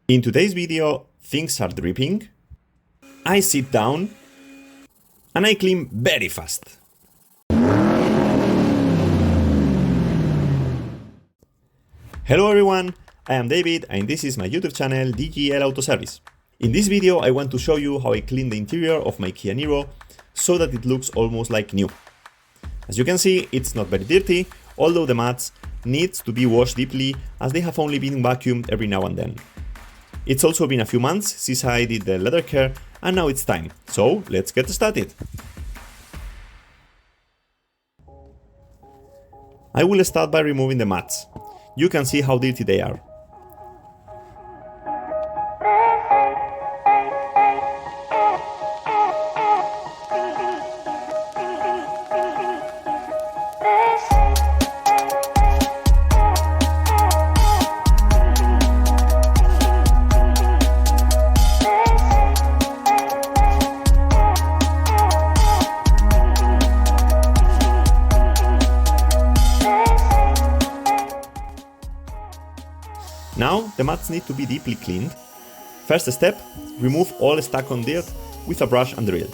In today's video, things are dripping, I sit down, and I clean very fast. Hello everyone, I am David and this is my YouTube channel DGL Auto Service. In this video I want to show you how I clean the interior of my Kia Niro so that it looks almost like new. As you can see, it's not very dirty, although the mats needs to be washed deeply as they have only been vacuumed every now and then. It's also been a few months since I did the leather care and now it's time, so let's get started. I will start by removing the mats. You can see how dirty they are. Now the mats need to be deeply cleaned. First step, remove all stuck on dirt with a brush and drill.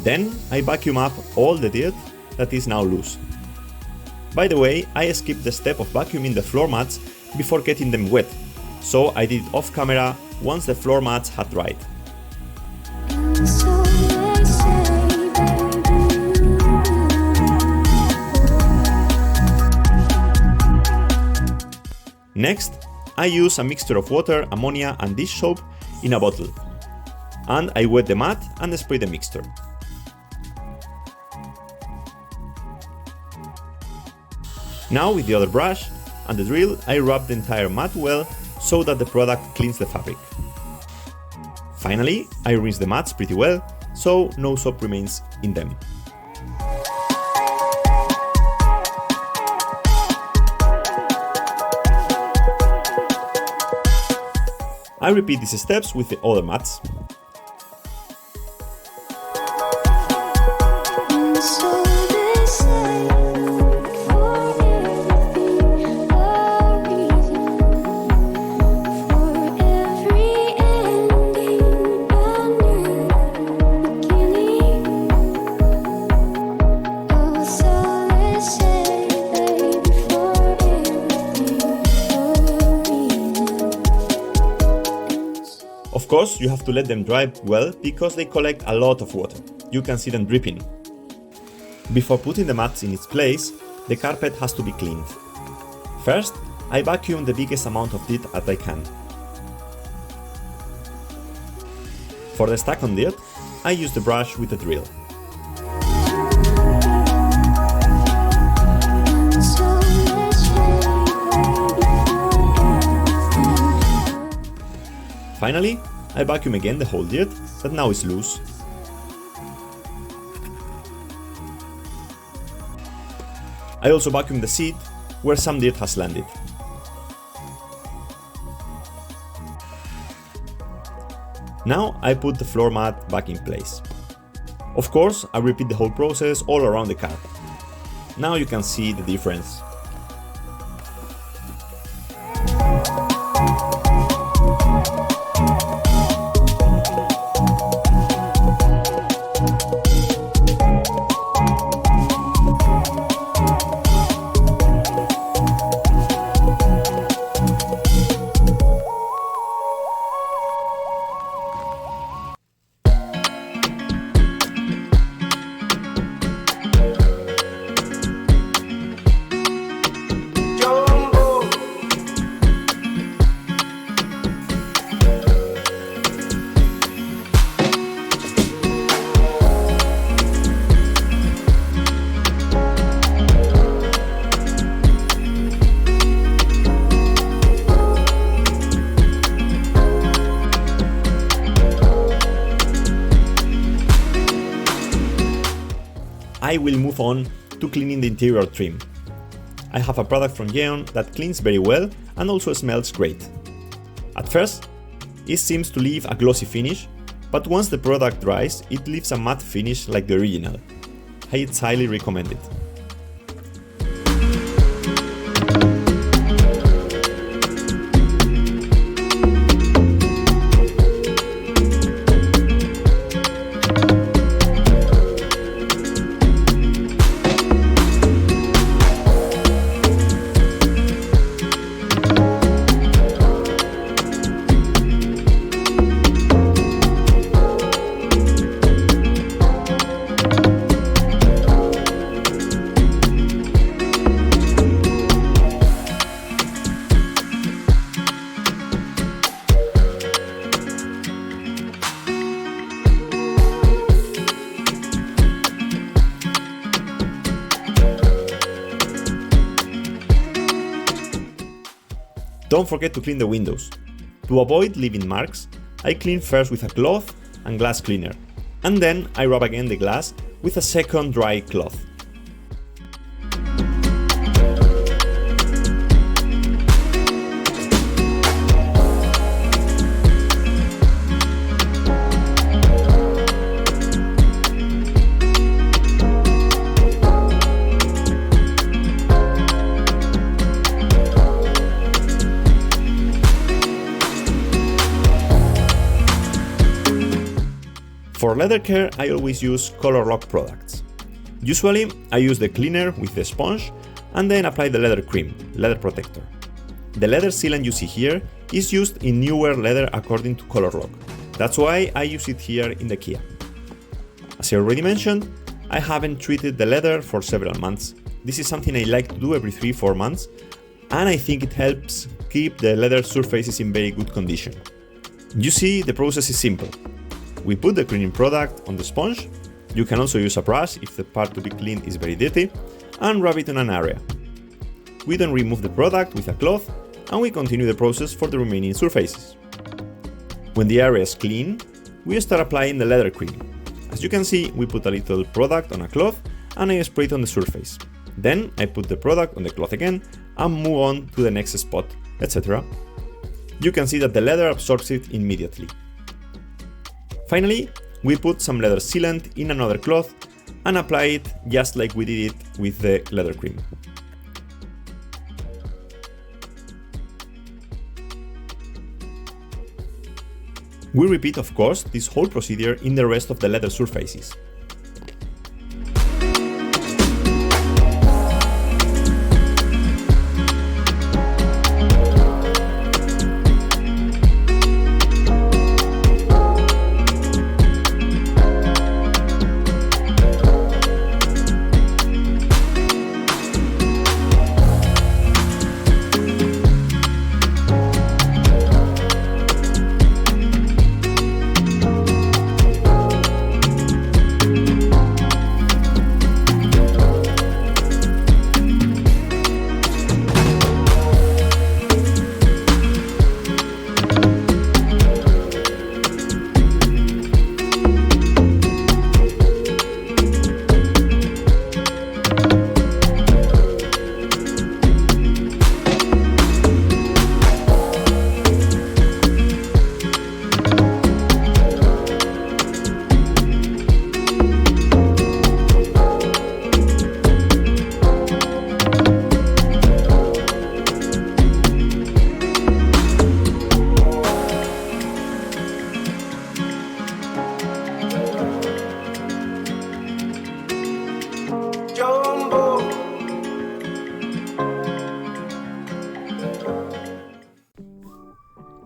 Then I vacuum up all the dirt that is now loose. By the way, I skipped the step of vacuuming the floor mats before getting them wet, so I did it off camera once the floor mats had dried. Next, I use a mixture of water, ammonia and dish soap in a bottle, and I wet the mat and spray the mixture. Now with the other brush and the drill, I rub the entire mat well so that the product cleans the fabric. Finally, I rinse the mats pretty well so no soap remains in them. I repeat these steps with the other mats. Of course, you have to let them dry well because they collect a lot of water. You can see them dripping. Before putting the mats in its place, the carpet has to be cleaned. First, I vacuum the biggest amount of dirt that I can. For the stuck on dirt, I use the brush with the drill. Finally, I vacuum again the whole dirt that now is loose. I also vacuum the seat where some dirt has landed. Now I put the floor mat back in place. Of course, I repeat the whole process all around the car. Now you can see the difference. I will move on to cleaning the interior trim. I have a product from Yeon that cleans very well and also smells great. At first, it seems to leave a glossy finish, but once the product dries, it leaves a matte finish like the original. I highly recommend it. Don't forget to clean the windows. To avoid leaving marks, I clean first with a cloth and glass cleaner, and then I rub again the glass with a second dry cloth. For leather care, I always use color lock products. Usually, I use the cleaner with the sponge and then apply the leather cream, leather protector. The leather sealant you see here is used in newer leather according to color lock. That's why I use it here in the Kia. As I already mentioned, I haven't treated the leather for several months. This is something I like to do every 3-4 months, and I think it helps keep the leather surfaces in very good condition. You see, the process is simple. We put the cleaning product on the sponge. You can also use a brush if the part to be cleaned is very dirty, and rub it on an area. We then remove the product with a cloth and we continue the process for the remaining surfaces. When the area is clean, we start applying the leather cream. As you can see, we put a little product on a cloth and I spray it on the surface. Then I put the product on the cloth again and move on to the next spot, etc. You can see that the leather absorbs it immediately. Finally, we put some leather sealant in another cloth and apply it just like we did it with the leather cream. We repeat, of course, this whole procedure in the rest of the leather surfaces.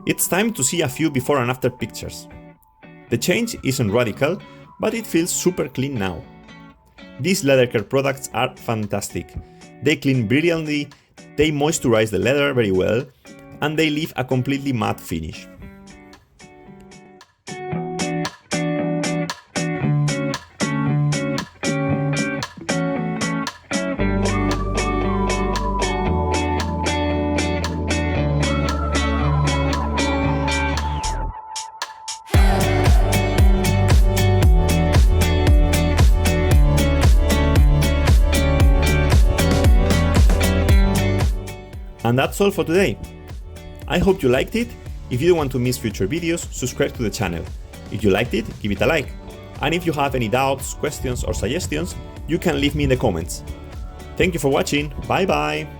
It's time to see a few before and after pictures. The change isn't radical, but it feels super clean now. These leather care products are fantastic. They clean brilliantly, they moisturize the leather very well, and they leave a completely matte finish. And that's all for today. I hope you liked it. If you don't want to miss future videos, subscribe to the channel. If you liked it, give it a like. And if you have any doubts, questions or suggestions, you can leave me in the comments. Thank you for watching, bye bye!